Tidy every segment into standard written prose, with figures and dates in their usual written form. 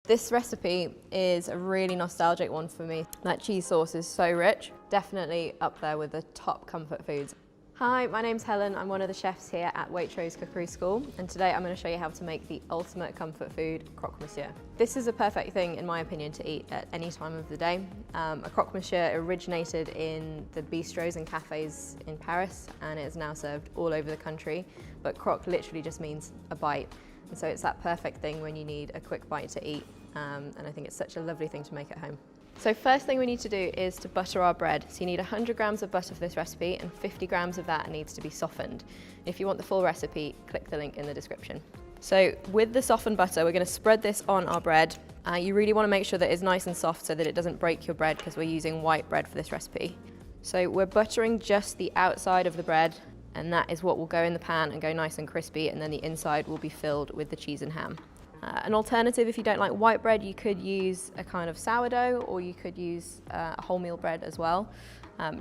This recipe is a really nostalgic one for me. That cheese sauce is so rich, definitely up there with the top comfort foods. Hi, my name's Helen. I'm one of the chefs here at Waitrose Cookery School, and today I'm going to show you how to make the ultimate comfort food, Croque Monsieur. This is a perfect thing, in my opinion, to eat at any time of the day. A Croque Monsieur originated in the bistros and cafes in Paris, and it is now served all over the country, but croque literally just means a bite. And so it's that perfect thing when you need a quick bite to eat, and I think it's such a lovely thing to make at home. So first thing we need to do is to butter our bread. So you need 100 grams of butter for this recipe, and 50 grams of that needs to be softened. If you want the full recipe, click the link in the description. So with the softened butter, we're going to spread this on our bread. You really want to make sure that it's nice and soft so that it doesn't break your bread, because we're using white bread for this recipe. So we're buttering just the outside of the bread, and that is what will go in the pan and go nice and crispy, and then the inside will be filled with the cheese and ham. An alternative, if you don't like white bread, you could use a kind of sourdough, or you could use a wholemeal bread as well.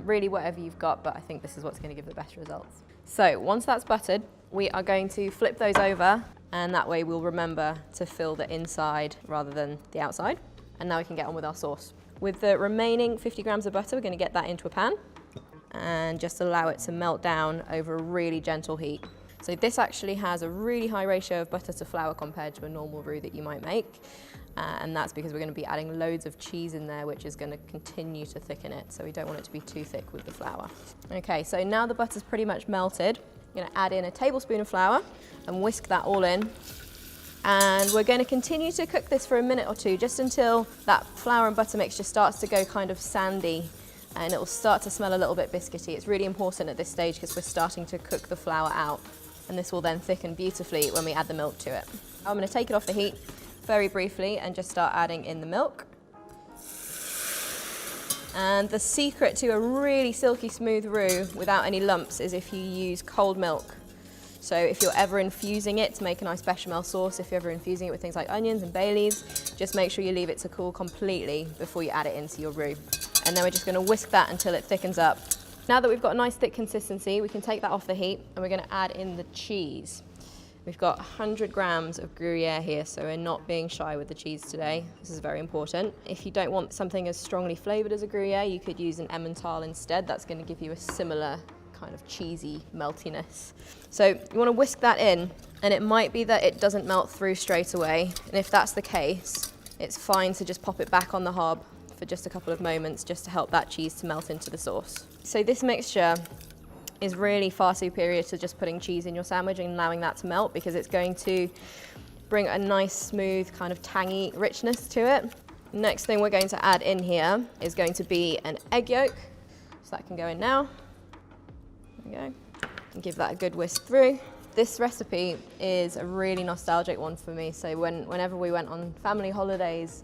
Really whatever you've got, but I think this is what's going to give the best results. So once that's buttered, we are going to flip those over, and that way we'll remember to fill the inside rather than the outside. And now we can get on with our sauce. With the remaining 50 grams of butter, we're going to get that into a pan and just allow it to melt down over a really gentle heat. So this actually has a really high ratio of butter to flour compared to a normal roux that you might make. And that's because we're going to be adding loads of cheese in there, which is going to continue to thicken it. So we don't want it to be too thick with the flour. Okay, so now the butter's pretty much melted. I'm going to add in a tablespoon of flour and whisk that all in. And we're going to continue to cook this for a minute or two, just until that flour and butter mixture starts to go kind of sandy, and it will start to smell a little bit biscuity. It's really important at this stage because we're starting to cook the flour out, and this will then thicken beautifully when we add the milk to it. I'm going to take it off the heat very briefly and just start adding in the milk. And the secret to a really silky smooth roux without any lumps is if you use cold milk. So if you're ever infusing it to make a nice bechamel sauce, if you're ever infusing it with things like onions and bay leaves, just make sure you leave it to cool completely before you add it into your roux. And then we're just going to whisk that until it thickens up. Now that we've got a nice thick consistency, we can take that off the heat, and we're going to add in the cheese. We've got 100 grams of Gruyere here, so we're not being shy with the cheese today. This is very important. If you don't want something as strongly flavoured as a Gruyere, you could use an Emmental instead. That's going to give you a similar kind of cheesy meltiness. So you want to whisk that in, and it might be that it doesn't melt through straight away. And if that's the case, it's fine to just pop it back on the hob for just a couple of moments, just to help that cheese to melt into the sauce. So this mixture is really far superior to just putting cheese in your sandwich and allowing that to melt, because it's going to bring a nice, smooth, kind of tangy richness to it. Next thing we're going to add in here is going to be an egg yolk. So that can go in now. There we go. And give that a good whisk through. This recipe is a really nostalgic one for me. So whenever we went on family holidays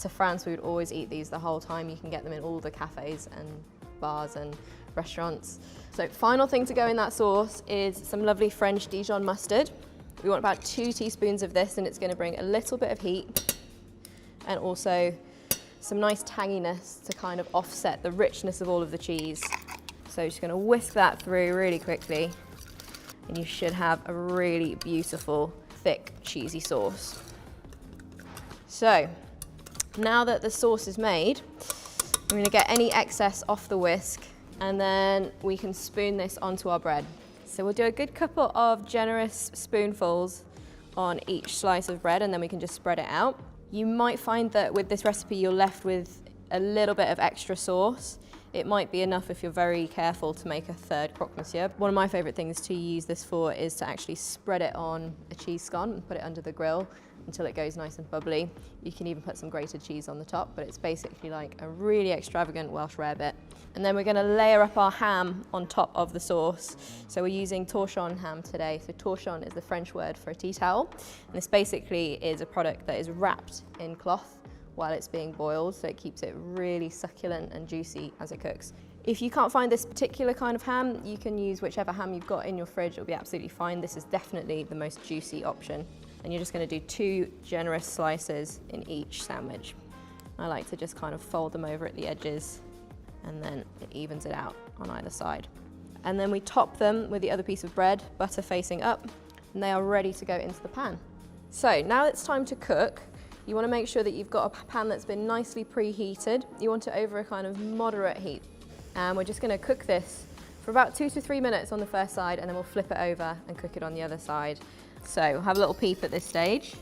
to France, we would always eat these the whole time. You can get them in all the cafes and bars and restaurants. So final thing to go in that sauce is some lovely French Dijon mustard. We want about 2 teaspoons of this, and it's going to bring a little bit of heat and also some nice tanginess to kind of offset the richness of all of the cheese. So just going to whisk that through really quickly, and you should have a really beautiful, thick, cheesy sauce. So now that the sauce is made, I'm going to get any excess off the whisk, and then we can spoon this onto our bread. So we'll do a good couple of generous spoonfuls on each slice of bread, and then we can just spread it out. You might find that with this recipe you're left with a little bit of extra sauce. It might be enough if you're very careful to make a third Croque Monsieur. One of my favourite things to use this for is to actually spread it on a cheese scone and put it under the grill until it goes nice and bubbly. You can even put some grated cheese on the top, but it's basically like a really extravagant Welsh rarebit. And then we're going to layer up our ham on top of the sauce. So we're using torchon ham today. So torchon is the French word for a tea towel. And this basically is a product that is wrapped in cloth while it's being boiled, so it keeps it really succulent and juicy as it cooks. If you can't find this particular kind of ham, you can use whichever ham you've got in your fridge. It'll be absolutely fine. This is definitely the most juicy option. And you're just going to do 2 generous slices in each sandwich. I like to just kind of fold them over at the edges, and then it evens it out on either side. And then we top them with the other piece of bread, butter facing up, and they are ready to go into the pan. So now it's time to cook. You want to make sure that you've got a pan that's been nicely preheated. You want it over a kind of moderate heat. And we're just going to cook this for about 2 to 3 minutes on the first side, and then we'll flip it over and cook it on the other side. So have a little peep at this stage.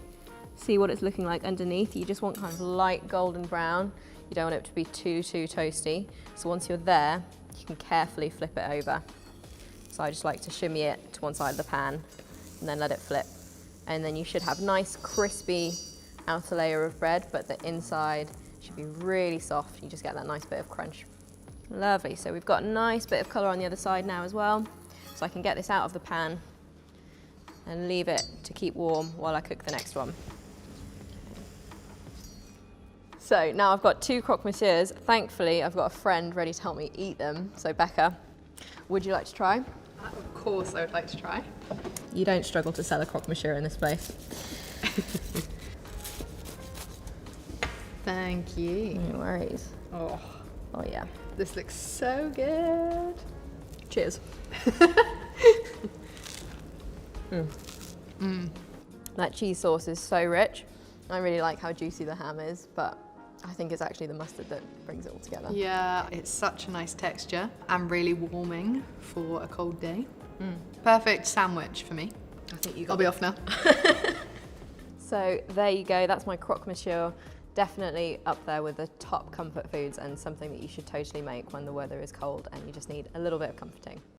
See what it's looking like underneath. You just want kind of light golden brown. You don't want it to be too toasty. So once you're there, you can carefully flip it over. So I just like to shimmy it to one side of the pan and then let it flip. And then you should have nice crispy outer layer of bread, but the inside should be really soft. You just get that nice bit of crunch. Lovely, so we've got a nice bit of colour on the other side now as well. So I can get this out of the pan and leave it to keep warm while I cook the next one. So now I've got 2 croque monsieurs. Thankfully, I've got a friend ready to help me eat them. So Becca, would you like to try? Of course I would like to try. You don't struggle to sell a croque monsieur in this place. Thank you. No worries. Oh, Yeah. this looks so good. Cheers. That cheese sauce is so rich. I really like how juicy the ham is, but I think it's actually the mustard that brings it all together. Yeah, it's such a nice texture and really warming for a cold day. Perfect sandwich for me. I think I'll be off now. So there you go, that's my croque monsieur. Definitely up there with the top comfort foods and something that you should totally make when the weather is cold and you just need a little bit of comforting.